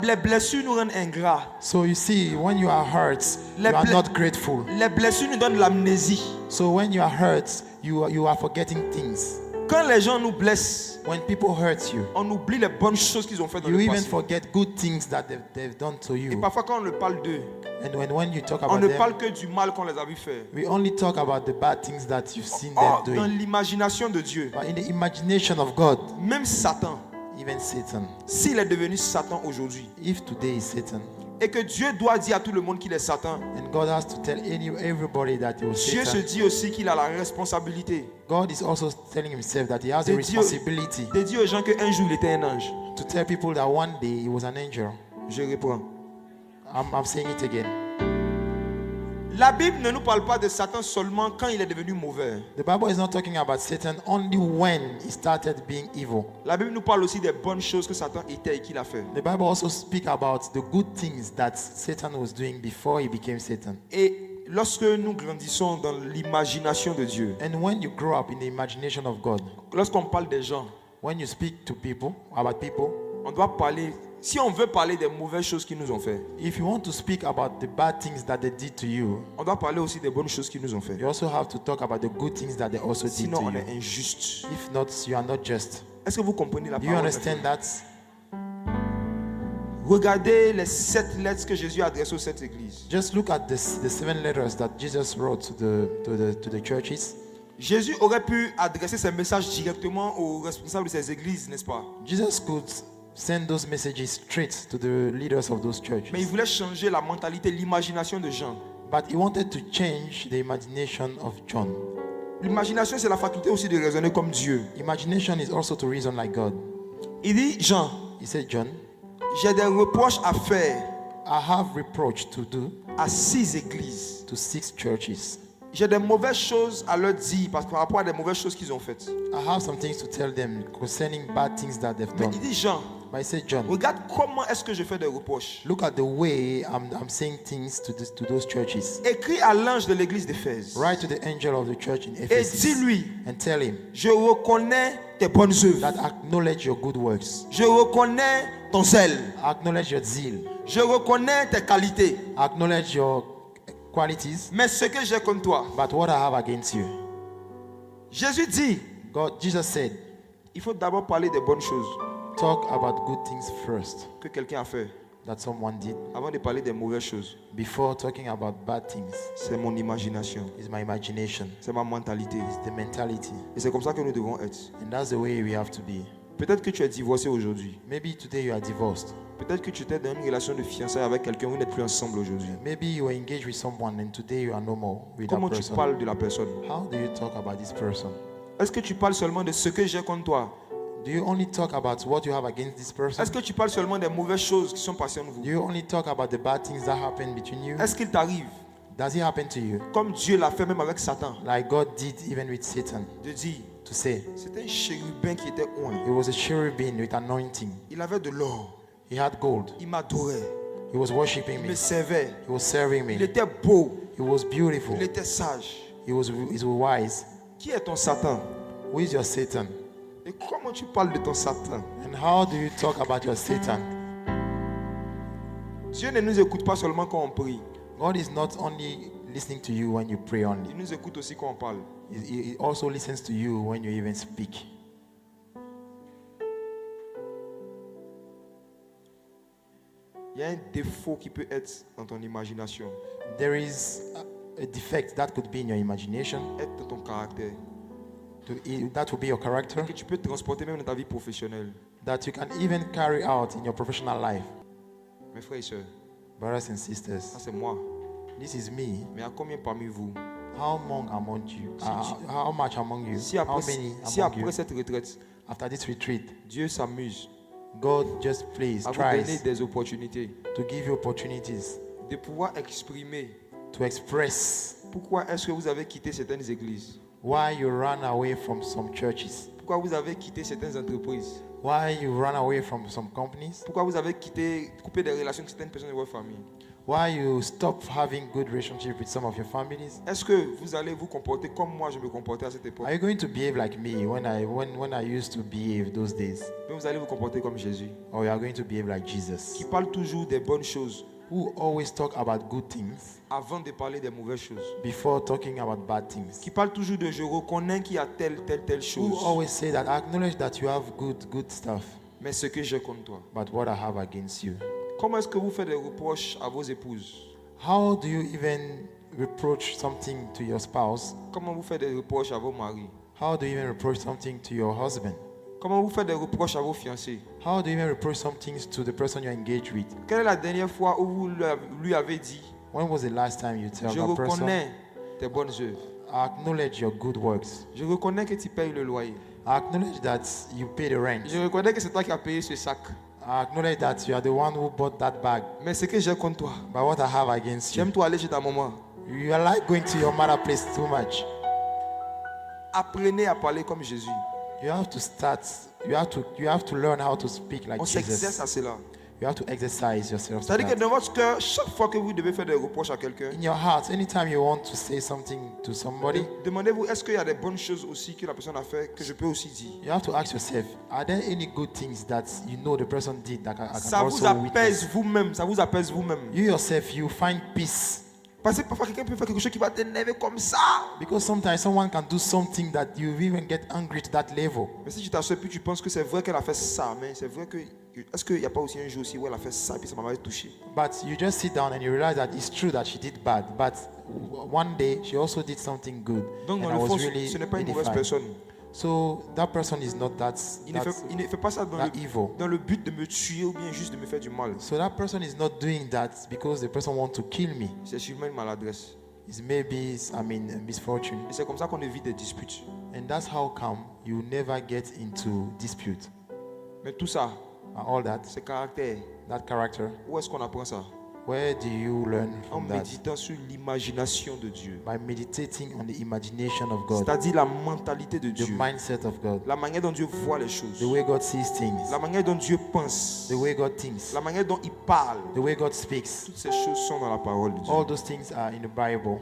Les blessures nous rendent ingrats. So you see, when you are hurt, you are not grateful. Les blessures nous donnent l'amnésie. So when you are hurt, you are forgetting things. Quand les gens nous blessent, when people hurt you, on oublie les bonnes choses qu'ils ont faites dans you le even passé. forget good things that they've done to Et you. parfois quand on ne parle d'eux, And when you talk on about ne them, parle que du mal qu'on les a vu faire. we only talk about the bad things that you've seen Or, them dans doing. l'imagination de Dieu, But in the imagination of God, même Satan, even Satan, s'il est devenu Satan aujourd'hui, if today is Satan, et que Dieu doit dire à tout le monde qu'il est Satan, and God has to tell everybody that he was Dieu se Satan, dit aussi qu'il a la responsabilité God is also telling himself that he has a responsibility de dire aux gens qu'un jour il était un ange. to tell people that one day he was an angel. Je reprends. I'm saying it again. La Bible ne nous parle pas de Satan seulement quand il est devenu mauvais. The Bible is not talking about Satan only when he started being evil. La Bible nous parle aussi des bonnes choses que Satan était et qu'il a fait. The Bible also speaks about the good things that Satan was doing before he became Satan. Et lorsque nous grandissons dans l'imagination de Dieu, And when you grow up in the imagination of God, lorsqu'on parle des gens, when you speak to people about people, on doit parler, si on veut parler des mauvaises choses qu'ils nous ont fait, if you want to speak about the bad things that they did to you, on doit parler aussi des bonnes choses qu'ils nous ont fait. you also have to talk about the good things that they also did Sinon to on you. est injuste. If not, you are not just. Est-ce que vous comprenez la Do you parole? understand that? Regardez les 7 lettres que Jésus a adressées aux 7 églises. Just look at the 7 letters that Jesus wrote to the churches. Jésus aurait pu adresser ces messages directement aux responsables de ces églises, n'est-ce pas? Jesus could send those messages straight to the leaders of those churches. Mais il voulait changer la mentalité, l'imagination de Jean. But he wanted to change the imagination of John. L'imagination, c'est la faculté aussi de raisonner comme Dieu. Imagination is also to reason like God. Il dit, Jean, He said, John, j'ai des reproches à faire I have reproach to do à 6 églises. to 6 churches. J'ai des mauvaises choses à leur dire parce que par rapport à des mauvaises choses qu'ils ont faites. I have some things to tell them concerning bad things that they've Mais done. il dit, Jean, But I said, John, regarde comment est-ce que je fais des reproches. look at the way I'm saying things to those churches. Écris à l'ange de l'église d'Éphèse Write to the angel of the church in et Ephesus dis-lui, and tell him je reconnais tes bonnes œuvres. that acknowledge your good works. Je reconnais ton zèle. Acknowledge your zeal. Je reconnais tes qualités. Acknowledge your qualities. Mais ce que j'ai contre toi, But what I have against you. Jésus dit, Jesus said, il faut d'abord parler des bonnes choses talk about good things first que quelqu'un a fait that someone did avant de parler des mauvaises choses. before talking about bad things. C'est mon imagination, It's my imagination. c'est ma mentalité. It's the mentality. Et c'est comme ça que nous devons être. And that's the way we have to be. Peut-être que tu es divorcé aujourd'hui. Maybe today you are divorced. Peut-être que tu étais dans une relation de fiançailles avec quelqu'un, vous n'êtes plus ensemble aujourd'hui. Maybe you are engaged with someone and today you are no more with that Comment tu person. parles de la personne? How do you talk about this person? Est-ce que tu parles seulement de ce que j'ai contre toi? Do you only talk about what you have against this person? Est-ce que tu parles seulement des mauvaises choses qui sont passées entre vous? Do you only talk about the bad things that happen between you? Est-ce qu'il t'arrive, Does it happen to you? comme Dieu l'a fait même avec Satan, Like God did even with Satan, de dire, to say, c'était un chérubin qui était oint. he was a cherubim with anointing. Il avait de l'or. He had gold. Il m'adorait. He was worshiping Il me. me servait. He was serving Il me. était beau. He was beautiful. Il était sage. He was wise. Qui est ton Satan? Who is your Satan? Et comment tu parles de ton Satan? And how do you talk about your Satan? Dieu ne nous écoute pas seulement quand on prie. God is not only listening to you when you pray only. Il nous écoute aussi quand on parle. He also listens to you when you even speak. Il y a un défaut qui peut être dans ton imagination, There is a defect that could be in your imagination. être dans ton caractère, That would be your character. que tu peux transporter même dans ta vie professionnelle. That you can even carry out in your professional life. Mes frères et sœurs, Brothers and ça sisters, c'est moi. this is me. Mais à combien parmi vous, How much among you? si How après, many si among you? après cette retraite, After this retreat, Dieu s'amuse God just plays, à vous donner tries des opportunités to give you opportunities de pouvoir exprimer to express pourquoi est-ce que vous avez quitté certaines églises, why you run away from some churches, pourquoi vous avez quitté certaines entreprises, why you run away from some companies, pourquoi vous avez coupé des relations avec certaines personnes de votre famille. Why you stop having good relationship with some of your families? Est-ce que vous allez vous comporter comme moi je me comportais à cette époque? Are you going to behave like me when I used to behave those days? Mais vous allez vous comporter comme Jésus, Or you are going to behave like qui Jesus, parle toujours des bonnes choses who always talk about good things avant de parler des mauvaises choses. before talking about bad things? Qui parle toujours de je reconnais qu'il y a telle Who chose. always say that I acknowledge that you have good stuff, Mais ce que j'ai contre toi. but what I have against you. Comment est-ce que vous faites des reproches à vos épouses? How do you even reproach something to your spouse? Comment vous faites des reproches à vos maris? How do you even reproach something to your husband? Comment vous faites des reproches à vos fiancés? How do you even reproach some things to the person you're engaged with? Quelle est la dernière fois où vous lui avez dit When was the last time you tell je that person, reconnais tes bonnes œuvres. I acknowledge your good works. Je reconnais que tu payes le loyer. I acknowledge that you pay the rent. Je reconnais que c'est toi qui as payé ce sac. I acknowledge that you are the one who bought that bag. Mais ce que j'ai contre toi, But what I have against you, j'aime toi aller chez ta maman. you are like going to your mother place too much. Apprenez à parler comme Jésus. You have to start. You have to learn how to speak like On s'exerce Jesus. à cela. You have to exercise yourself. to C'est-à-dire que that. dans votre cœur, chaque fois que vous devez faire des reproches à quelqu'un, In your heart, anytime you want to say something to somebody, demandez-vous est-ce qu'il y a des bonnes choses aussi que la personne a fait que je peux aussi dire. you have to ask yourself, are there any good things that you know the person did that I can Ça vous also apaise witness? vous-même, ça vous apaise vous-même. You yourself, you find peace. Parce que parfois quelqu'un peut faire quelque chose qui va t'énerver comme ça. Because sometimes someone can do something that you even get angry to that level. Mais si tu t'assois puis tu penses que c'est vrai qu'elle a fait ça, mais c'est vrai que est-ce qu'il n'y a pas aussi un jour aussi où elle a fait ça et puis ça m'a touché. But you just sit down and you realize that it's true that she did bad. But one day she also did something good. Donc And dans I le was fond, really ce n'est pas une mauvaise edified. personne. So that person is not that Il ne fait pas ça that evil. dans le but de me tuer ou bien juste de me faire du mal. So that person is not doing that because the person wants to kill me. C'est sûrement une maladresse. It's maybe, a misfortune. Et c'est comme ça qu'on évite des disputes. And that's how come you never get into dispute. Mais tout ça, And all that, c'est caractère. that character, Où est-ce qu'on apprend ça? where do you learn En from that? méditant sur l'imagination de Dieu. By meditating on the imagination of God, C'est-à-dire la mentalité de the Dieu. mindset of God, La manière dont Dieu voit les choses. the way God sees things, La manière dont Dieu pense. the way God thinks, La manière dont il parle. the way God speaks. Toutes ces choses sont dans la parole de Dieu. All those things are in the Bible.